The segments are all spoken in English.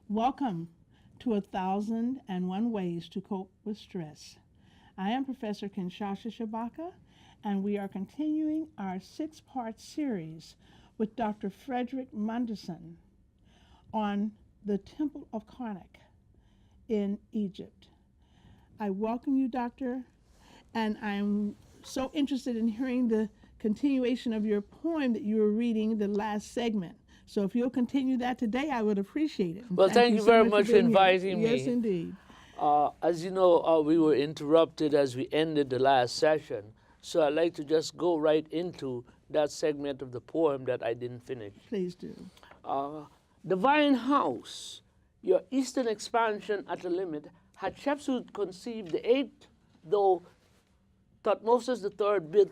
Welcome to 1001 Ways to Cope with Stress. I am Professor Kenshasa Shabaka, and we are continuing our six-part series with Dr. Frederick Munderson on the Temple of Karnak in Egypt. I welcome you, Doctor, and I'm so interested in hearing the continuation of your poem that you were reading the last segment. So if you'll continue that today, I would appreciate it. Well, thank you so very much for inviting me. Yes, indeed. As you know, we were interrupted as we ended the last session. So I'd like to just go right into that segment of the poem that I didn't finish. Please do. Divine house, your eastern expansion at the limit, Hatshepsut conceived the eighth, though Thutmose III built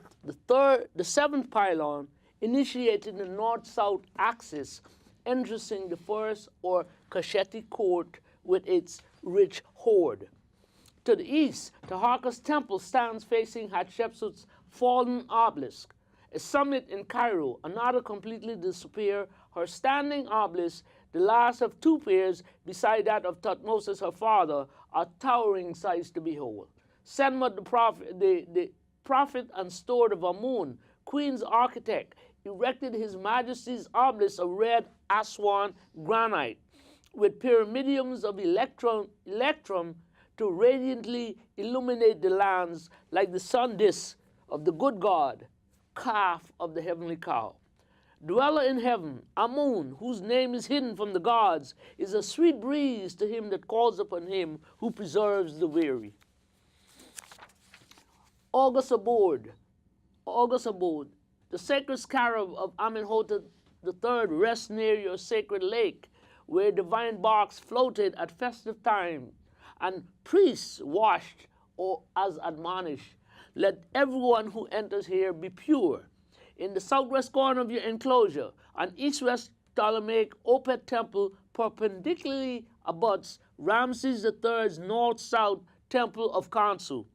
the seventh pylon, initiating the north-south axis, entrusting the first or Kasheti court with its rich hoard. To the east, Taharka's temple stands facing Hatshepsut's fallen obelisk. A summit in Cairo, another completely disappear, her standing obelisk, the last of two pairs beside that of Thutmose, her father, are towering sights to behold. Senmut the prophet and steward of Amun, Queen's architect, erected his majesty's obelisk of red Aswan granite with pyramidiums of electrum to radiantly illuminate the lands like the sun disk of the good God, calf of the heavenly cow. Dweller in heaven, Amun, whose name is hidden from the gods, is a sweet breeze to him that calls upon him who preserves the weary. August abode, the sacred scarab of Amenhotep III rests near your sacred lake, where divine barks floated at festive time, and priests washed or as admonished. Let everyone who enters here be pure. In the southwest corner of your enclosure, an east-west Ptolemaic Opet temple perpendicularly abuts Ramses III's north-south temple of Khonsu.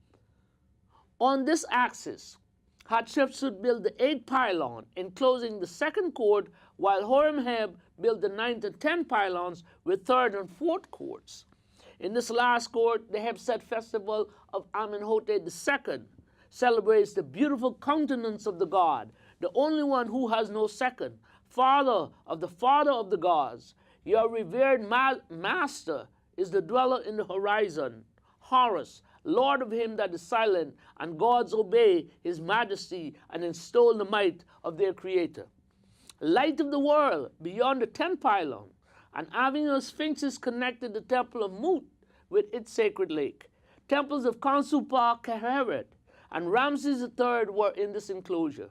On this axis, Hatshepsut built the eighth pylon, enclosing the second court, while Horemheb built the ninth and tenth pylons with third and fourth courts. In this last court, the Hebset festival of Amenhotep II celebrates the beautiful countenance of the god, the only one who has no second, father of the gods. Your revered master is the dweller in the horizon, Horus, Lord of him that is silent, and gods obey his majesty and extol the might of their creator. Light of the world, beyond the 10th pylon, an avenue of sphinxes connected the temple of Mut with its sacred lake. Temples of Khonsu-Pa, Keheret, and Ramses III were in this enclosure.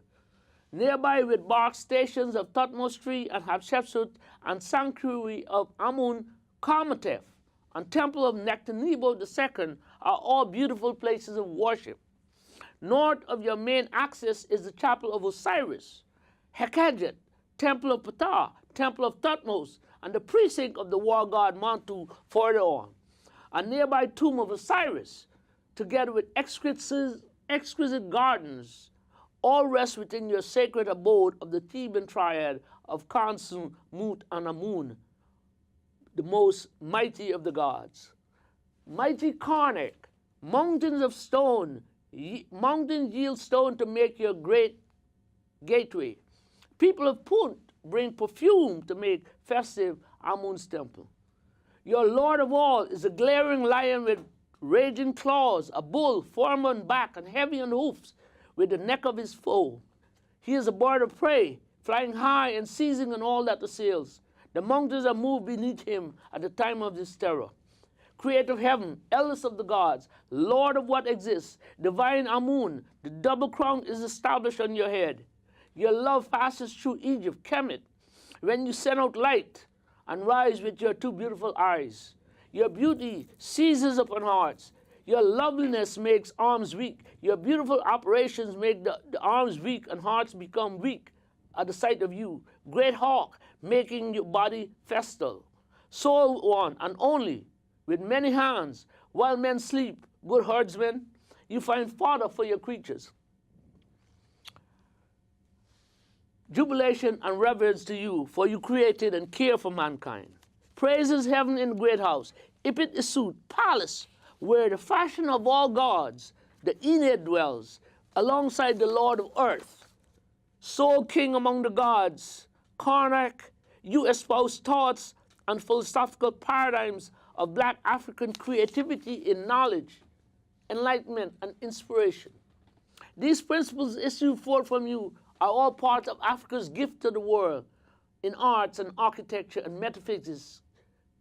Nearby with bark stations of Thutmose III and Hatshepsut and sanctuary of Amun, Karmatef, and temple of Nectanebo II are all beautiful places of worship. North of your main axis is the chapel of Osiris, Hekajet, temple of Ptah, temple of Thutmose, and the precinct of the war god Montu further on. A nearby tomb of Osiris, together with exquisite gardens, all rest within your sacred abode of the Theban triad of Khonsu, Mut, and Amun, the most mighty of the gods. Mighty Karnak, mountains of stone, mountains yield stone to make your great gateway. People of Punt bring perfume to make festive Amun's temple. Your lord of all is a glaring lion with raging claws, a bull, firm on back and heavy on hoofs, with the neck of his foe. He is a bird of prey, flying high and seizing on all that assails. The mountains are moved beneath him at the time of his terror. Creator of heaven, eldest of the gods, Lord of what exists, divine Amun, the double crown is established on your head. Your love passes through Egypt, Kemet, when you send out light and rise with your two beautiful eyes. Your beauty seizes upon hearts. Your loveliness makes arms weak. Your beautiful operations make the arms weak and hearts become weak at the sight of you. Great hawk, making your body festal. Sole one and only, with many hands, while men sleep, good herdsmen, you find fodder for your creatures. Jubilation and reverence to you, for you created and care for mankind. Praises heaven in the great house. Ipit Isut, palace, where the fashion of all gods, the Enid dwells, alongside the Lord of earth. Sole king among the gods, Karnak, you espouse thoughts and philosophical paradigms of black African creativity in knowledge, enlightenment, and inspiration. These principles issued forth from you are all part of Africa's gift to the world in arts and architecture and metaphysics,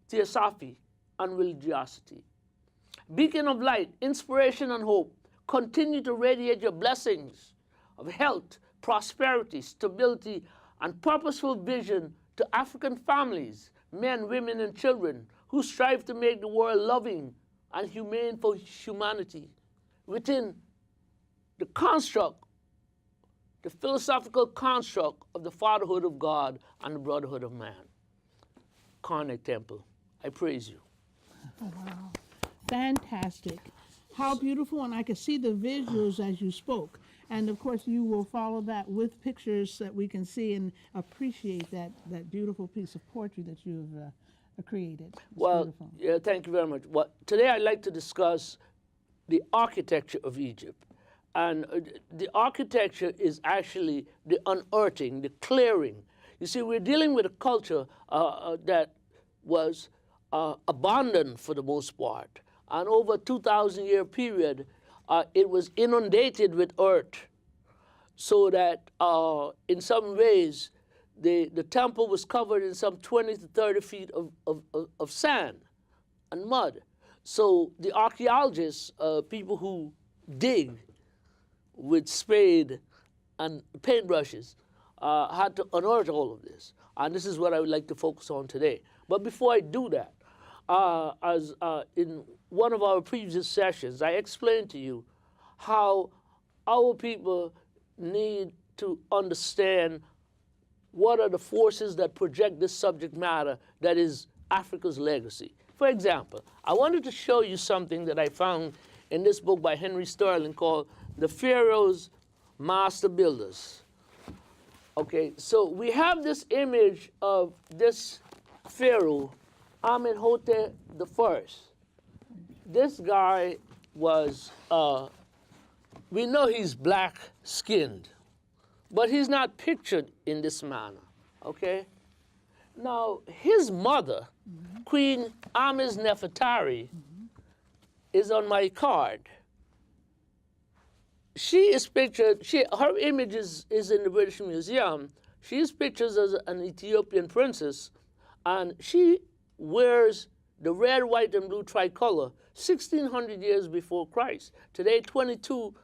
theosophy, and religiosity. Beacon of light, inspiration, and hope, continue to radiate your blessings of health, prosperity, stability, and purposeful vision to African families, men, women, and children who strive to make the world loving and humane for humanity within the construct, the philosophical construct of the fatherhood of God and the brotherhood of man. Karnak Temple, I praise you. Oh, wow. Fantastic. How beautiful, and I could see the visuals as you spoke. And of course, you will follow that with pictures that we can see and appreciate that beautiful piece of poetry that you've created. It's beautiful. Yeah, thank you very much. Well, today I'd like to discuss the architecture of Egypt. And the architecture is actually the unearthing, the clearing. You see, we're dealing with a culture that was abandoned for the most part. And over a 2,000-year period, it was inundated with earth, so that in some ways, the temple was covered in some 20 to 30 feet of sand and mud. So the archaeologists, people who dig with spade and paintbrushes, had to unearth all of this. And this is what I would like to focus on today. But before I do that, as in one of our previous sessions, I explained to you how our people need to understand what are the forces that project this subject matter that is Africa's legacy. For example, I wanted to show you something that I found in this book by Henry Sterling called The Pharaohs, Master Builders. Okay, so we have this image of this pharaoh, Amenhotep I. This guy was, we know he's black-skinned, but he's not pictured in this manner, okay? Now, his mother, Queen Ames Nefertari, is on my card. She is pictured, her image is in the British Museum. She is pictured as an Ethiopian princess, and she wears the red, white, and blue tricolor 1,600 years before Christ. Today, 22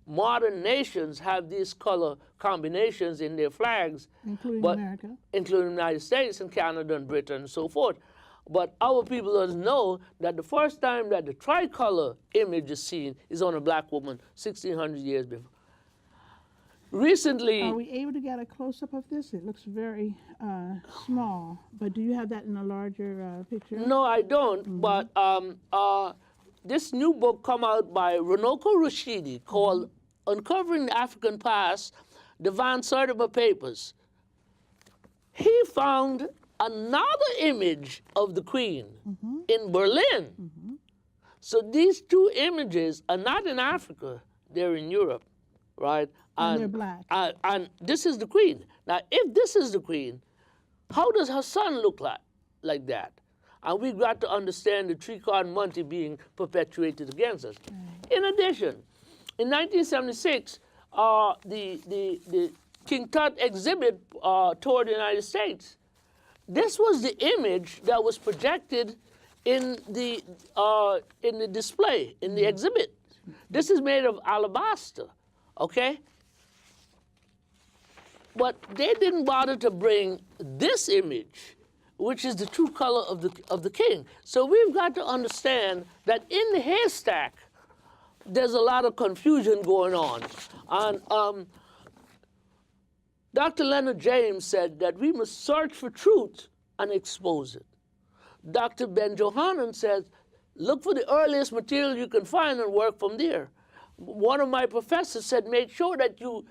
modern nations have these color combinations in their flags. Including America. Including the United States and Canada and Britain and so forth. But our people doesn't know that the first time that the tricolor image is seen is on a black woman 1,600 years before. Recently... Are we able to get a close-up of this? It looks very small, but do you have that in a larger picture? No, I don't, but this new book come out by Runoko Rashidi called Uncovering the African Past, the Van Sertima Papers. He found another image of the Queen in Berlin. So these two images are not in Africa, they're in Europe, right? And they're black. And this is the Queen. Now, if this is the Queen, how does her son look like that? And we've got to understand the three-card Monty being perpetuated against us. In addition, in 1976, the King Tut Exhibit toured the United States. This was the image that was projected in the display, in the exhibit. This is made of alabaster, okay? But they didn't bother to bring this image, which is the true color of the king. So we've got to understand that in the haystack, there's a lot of confusion going on. And Dr. Leonard James said that we must search for truth and expose it. Dr. Ben Johanan said, look for the earliest material you can find and work from there. One of my professors said, make sure that you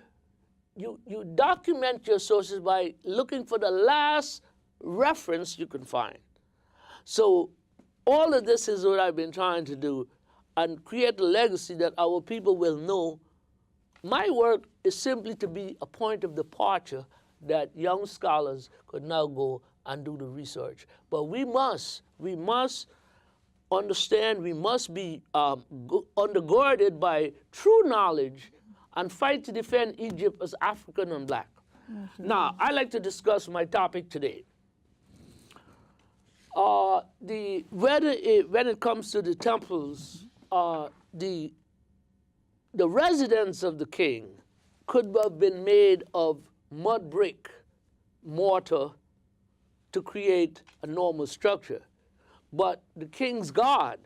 document your sources by looking for the last reference you can find. So all of this is what I've been trying to do, and create a legacy that our people will know. My work is simply to be a point of departure that young scholars could now go and do the research. But we must understand, we must be undergirded by true knowledge and fight to defend Egypt as African and black. Now, I'd like to discuss my topic today. When it comes to the temples, the residence of the king could have been made of mud brick, mortar, to create a normal structure. But the king's God,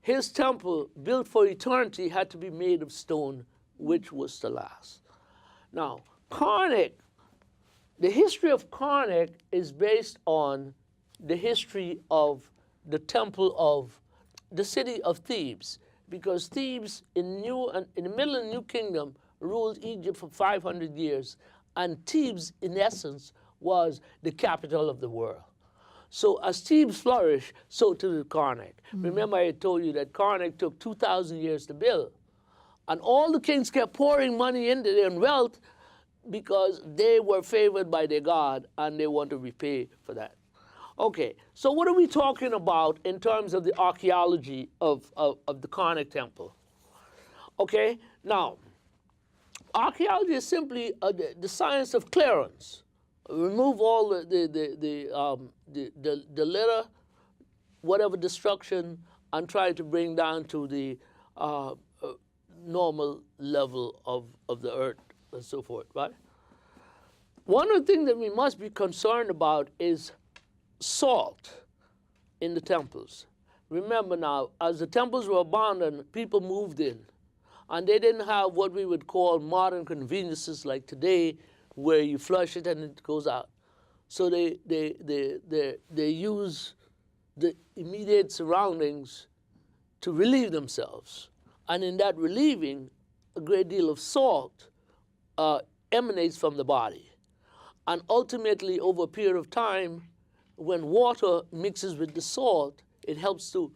his temple built for eternity, had to be made of stone, which was to last. Now, Karnak, the history of Karnak is based on the history of the temple of the city of Thebes, because Thebes in the middle of the New Kingdom ruled Egypt for 500 years, and Thebes, in essence, was the capital of the world. So as Thebes flourished, so too did Karnak. Remember, I had told you that Karnak took 2,000 years to build, and all the kings kept pouring money into their wealth because they were favored by their God, and they want to repay for that. Okay, so what are we talking about in terms of the archaeology of the Karnak temple? Okay, now, archaeology is simply the science of clearance. Remove all the litter, whatever destruction, and try to bring down to the normal level of the earth and so forth, right? One of the things that we must be concerned about is salt in the temples. Remember now, as the temples were abandoned, people moved in, and they didn't have what we would call modern conveniences like today, where you flush it and it goes out. So they use the immediate surroundings to relieve themselves, and in that relieving, a great deal of salt emanates from the body, and ultimately, over a period of time, when water mixes with the salt, it helps to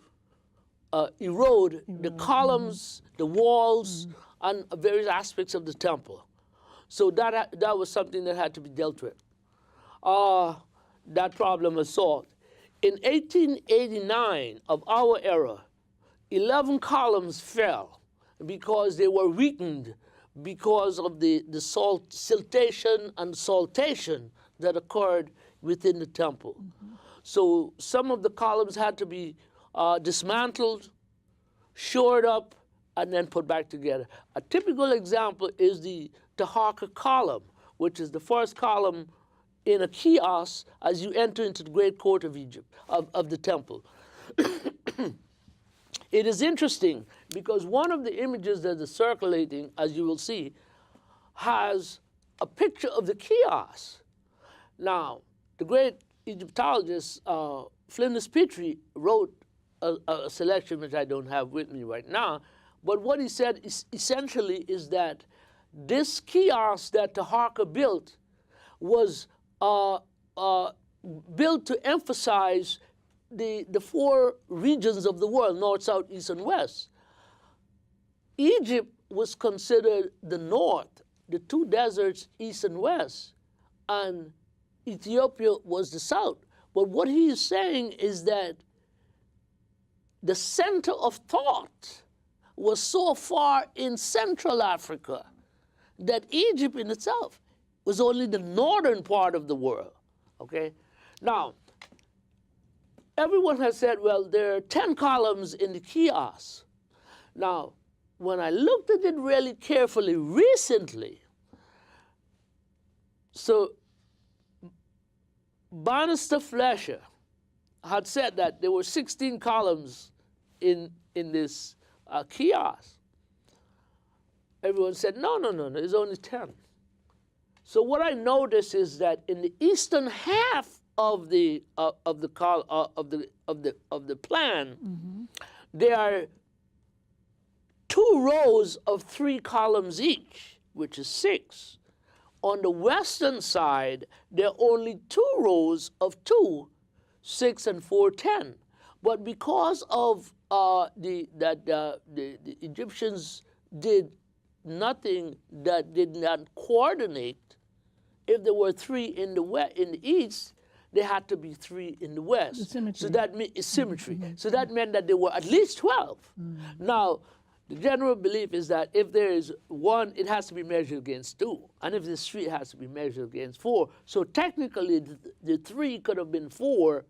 erode the columns, the walls, and various aspects of the temple. So that was something that had to be dealt with, that problem of salt. In 1889 of our era, 11 columns fell because they were weakened because of the siltation and saltation that occurred within the temple. So some of the columns had to be dismantled, shored up, and then put back together. A typical example is the Taharqa column, which is the first column in a kiosk as you enter into the great court of Egypt, of the temple. It is interesting because one of the images that is circulating, as you will see, has a picture of the kiosk. Now, the great Egyptologist Flinders Petrie wrote a selection which I don't have with me right now, but what he said is essentially is that this kiosk that Taharqa built was built to emphasize the four regions of the world, north, south, east, and west. Egypt was considered the north, the two deserts, east and west, and Ethiopia was the south. But what he is saying is that the center of thought was so far in Central Africa that Egypt in itself was only the northern part of the world, okay? Now, everyone has said, well, there are 10 columns in the kiosk. Now, when I looked at it really carefully recently, so Bannister Fletcher had said that there were 16 columns in this kiosk. Everyone said, no, there's only 10. So what I noticed is that in the eastern half of the plan, there are 2 rows of 3 columns each, which is 6. On the western side, there are only 2 rows of 2, 6 and 4, 10. But because of the Egyptians did nothing that did not coordinate, if there were 3 in the east, there had to be 3 in the west. So that means symmetry. So that meant that there were at least 12. Now, the general belief is that if there is 1, it has to be measured against 2. And if there's 3, it has to be measured against 4. So technically, the 3 could have been 4,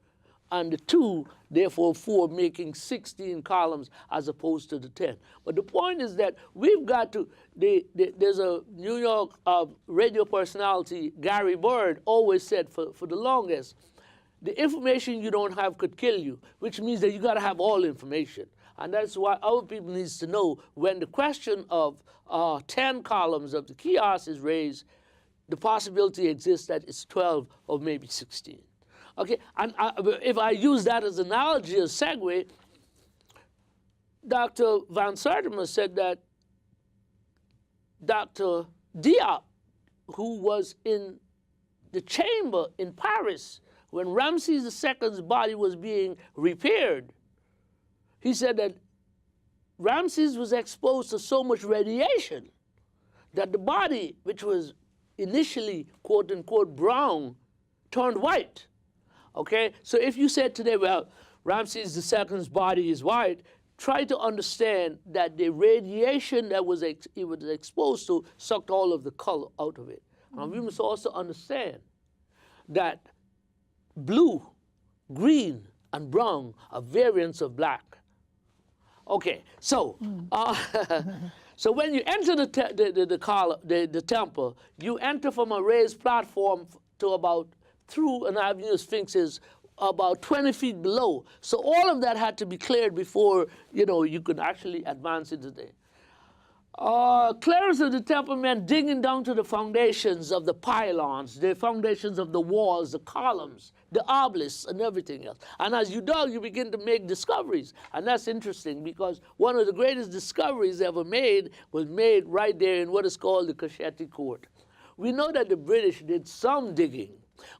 and the 2, therefore 4, making 16 columns as opposed to the 10. But the point is that we've got to, there's a New York radio personality, Gary Bird, always said for the longest, the information you don't have could kill you, which means that you got to have all information. And that's why our people needs to know when the question of 10 columns of the chaos is raised, the possibility exists that it's 12 or maybe 16. Okay, and if I use that as an analogy, a segue, Dr. Van Sertima said that Dr. Diop, who was in the chamber in Paris when Ramses II's body was being repaired, he said that Ramses was exposed to so much radiation that the body, which was initially, quote unquote, brown, turned white. Okay, so if you said today, well, Ramses II's body is white, try to understand that the radiation that he was exposed to sucked all of the color out of it. And we must also understand that blue, green, and brown are variants of black. Okay, so so when you enter the temple, you enter from a raised platform to about through an avenue of sphinxes about 20 feet below. So all of that had to be cleared before, you could actually advance into there. Clearance of the temple meant digging down to the foundations of the pylons, the foundations of the walls, the columns, the obelisks, and everything else. And as you dug, you begin to make discoveries. And that's interesting because one of the greatest discoveries ever made was made right there in what is called the Cacheti Court. We know that the British did some digging,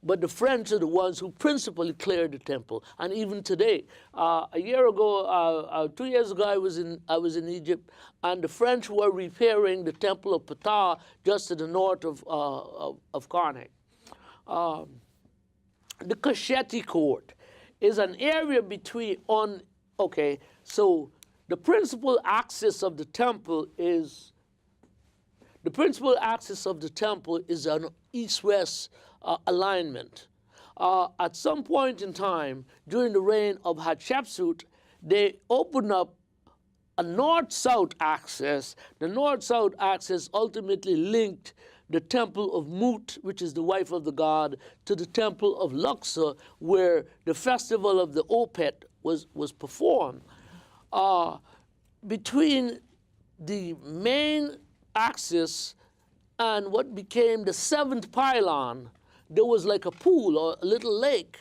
but the French are the ones who principally cleared the temple. And even today, a year ago, 2 years ago, I was in Egypt, and the French were repairing the temple of Ptah just to the north of Karnak. The Cacheti Court is an area between so the principal axis of the temple is an east-west alignment. At some point in time, during the reign of Hatshepsut, they opened up a north-south axis. The north-south axis ultimately linked the temple of Mut, which is the wife of the god, to the temple of Luxor, where the festival of the Opet was performed. Between the main axis and what became the 7th pylon, there was like a pool or a little lake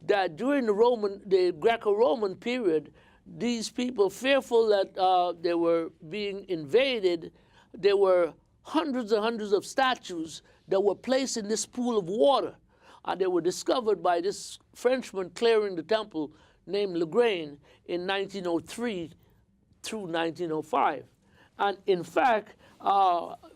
that during the Greco-Roman period, these people, fearful that they were being invaded, there were hundreds and hundreds of statues that were placed in this pool of water. And they were discovered by this Frenchman clearing the temple named Legrain in 1903 through 1905. And in fact,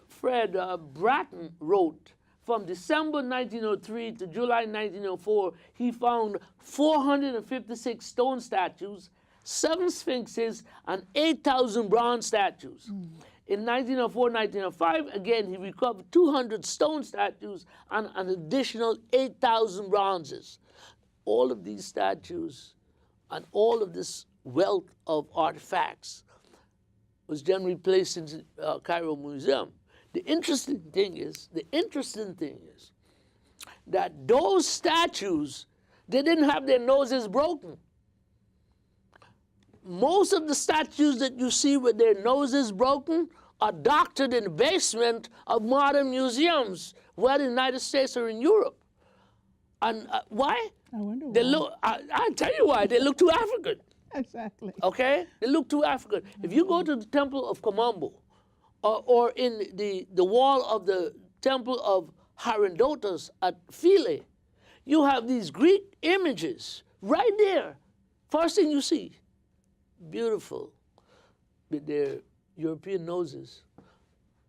Fred Bratton wrote, from December 1903 to July 1904, he found 456 stone statues, 7 sphinxes, and 8,000 bronze statues. In 1904-1905, again, he recovered 200 stone statues and an additional 8,000 bronzes. All of these statues and all of this wealth of artifacts was generally placed in the Cairo Museum. The interesting thing is that those statues, they didn't have their noses broken. Most of the statues that you see with their noses broken are doctored in the basement of modern museums, whether in the United States or in Europe. And why? I wonder why. I'll tell you why. They look too African. Exactly. Okay? They look too African. If you go to the Temple of Komombo, or in the wall of the Temple of Harendotas at Philae, you have these Greek images right there. First thing you see, beautiful with their European noses.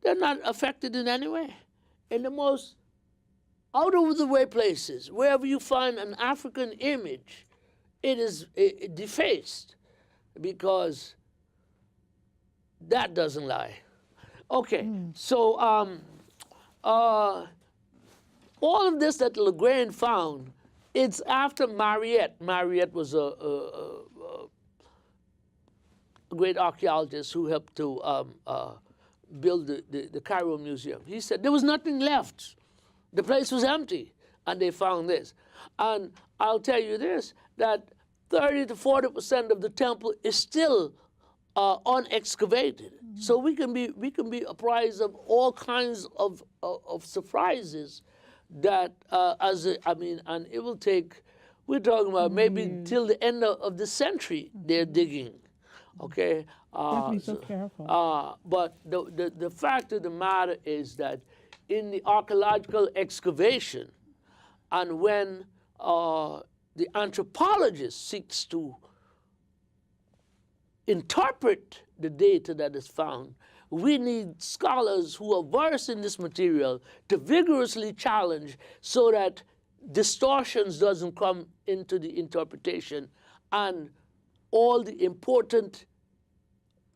They're not affected in any way. In the most out-of-the-way places, wherever you find an African image, it is defaced because that doesn't lie. Okay, so all of this that Lagrange found, it's after Mariette. Mariette was a great archaeologist who helped to build the Cairo Museum. He said there was nothing left. The place was empty, and they found this. And I'll tell you this, that 30 to 40% of the temple is still unexcavated. So we can be apprised of all kinds of surprises that and it will take, we're talking about maybe till the end of the century they're digging. Okay. Have to be so careful. But the fact of the matter is that in the archaeological excavation, and when the anthropologist seeks to interpret the data that is found, we need scholars who are versed in this material to vigorously challenge so that distortions doesn't come into the interpretation, and all the important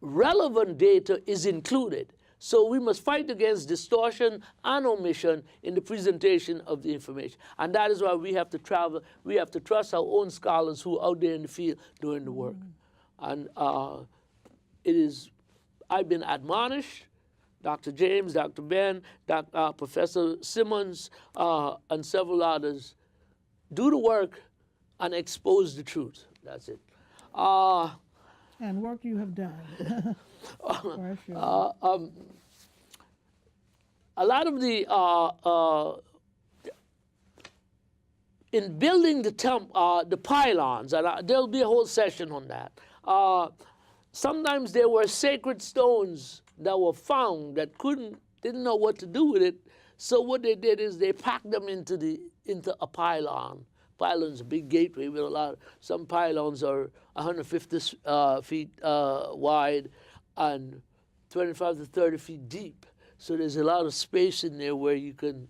relevant data is included. So we must fight against distortion and omission in the presentation of the information. And that is why we have to travel. We have to trust our own scholars who are out there in the field doing the work. And I've been admonished, Dr. James, Dr. Ben, Professor Simmons, and several others, do the work and expose the truth. That's it. And work you have done. For sure. A lot of in building the pylons, and there'll be a whole session on that. Sometimes there were sacred stones that were found that didn't know what to do with it. So what they did is they packed them into a pylon. Pylons, a big gateway with some pylons are 150 feet wide and 25 to 30 feet deep. So there's a lot of space in there where you can,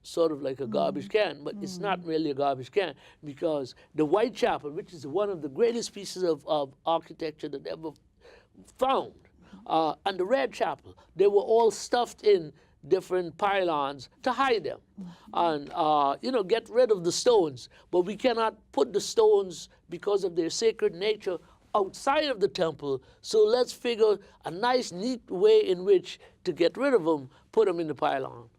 sort of like a garbage can, but it's not really a garbage can, because the Whitechapel, which is one of the greatest pieces of architecture that ever found, and the Red Chapel, they were all stuffed in different pylons to hide them and, get rid of the stones. But we cannot put the stones, because of their sacred nature, outside of the temple. So let's figure a nice, neat way in which to get rid of them, put them in the pylon.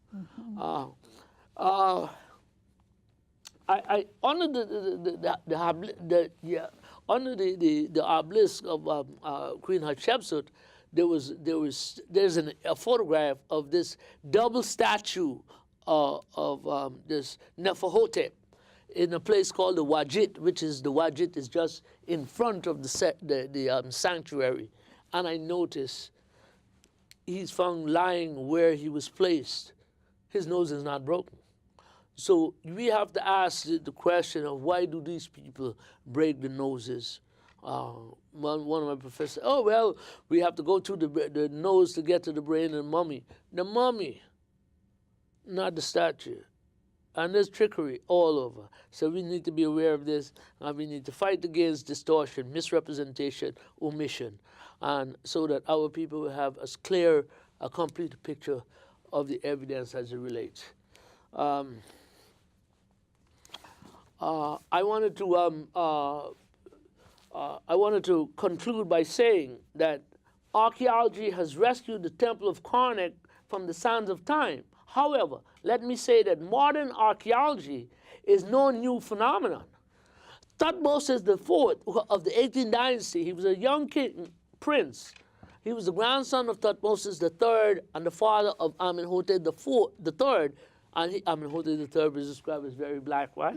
I honor the obelisk of Queen Hatshepsut. There's a photograph of this double statue of this Neferhotep in a place called the Wajit, the Wajit is just in front of the sanctuary. And I notice he's found lying where he was placed. His nose is not broken. So we have to ask the question of, why do these people break the noses? One of my professors, we have to go through the nose to get to the brain and mummy. The mummy, not the statue. And there's trickery all over. So we need to be aware of this, and we need to fight against distortion, misrepresentation, omission, and so that our people will have as clear, a complete picture of the evidence as it relates. I wanted to conclude by saying that archaeology has rescued the Temple of Karnak from the sands of time. However, let me say that modern archaeology is no new phenomenon. Thutmose IV of the 18th dynasty, he was a young king, prince. He was the grandson of Thutmose III and the father of Amenhotep III. And Amenhotep III was described as very black, right?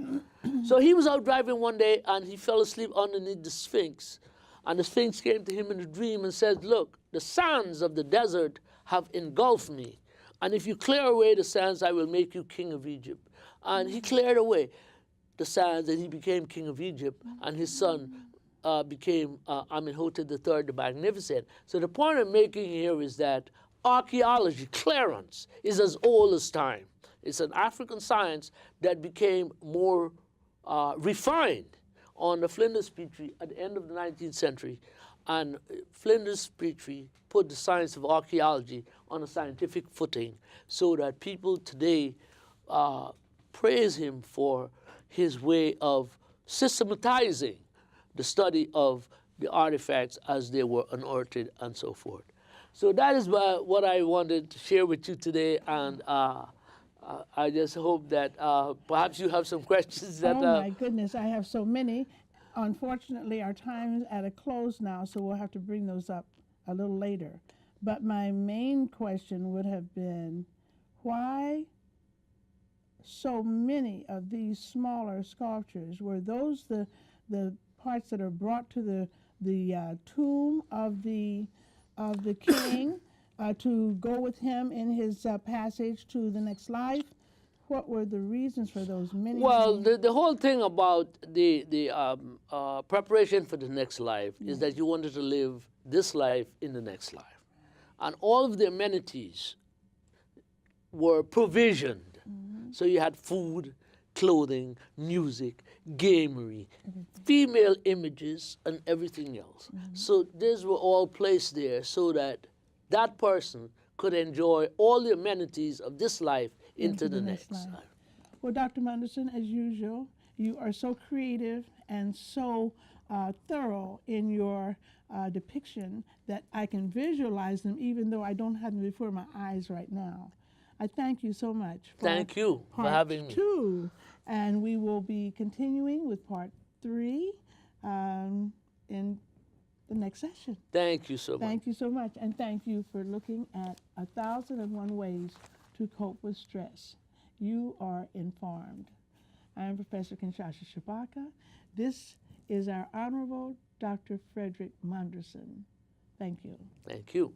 So he was out driving one day and he fell asleep underneath the Sphinx. And the Sphinx came to him in a dream and said, look, the sands of the desert have engulfed me. And if you clear away the sands, I will make you king of Egypt. And he cleared away. the sands, and he became king of Egypt, and his son became Amenhotep III the Magnificent. So the point I'm making here is that archaeology, clearance, is as old as time. It's an African science that became more refined on the Flinders Petrie at the end of the 19th century. And Flinders Petrie put the science of archaeology on a scientific footing so that people today praise him for his way of systematizing the study of the artifacts as they were unearthed and so forth. So that is what I wanted to share with you today, and I just hope that perhaps you have some questions that... Oh my goodness, I have so many. Unfortunately, our time is at a close now, so we'll have to bring those up a little later. But my main question would have been, why so many of these smaller sculptures? Were those the parts that are brought to the tomb of the king to go with him in his passage to the next life? What were the reasons for those many? Well, the whole thing about the preparation for the next life is that you wanted to live this life in the next life. And all of the amenities were provisioned. So you had food, clothing, music, gamery, female images, and everything else. So these were all placed there so that that person could enjoy all the amenities of this life into the next life. Well, Dr. Munderson, as usual, you are so creative and so thorough in your depiction that I can visualize them even though I don't have them before my eyes right now. I thank you so much. Thank you for having me. Part 2, and we will be continuing with part 3 in the next session. Thank you so much. Thank you so much, and thank you for looking at 1,001 Ways to Cope with Stress. You are informed. I am Professor Kenshasa Shabaka. This is our Honorable Dr. Frederick Munderson. Thank you. Thank you.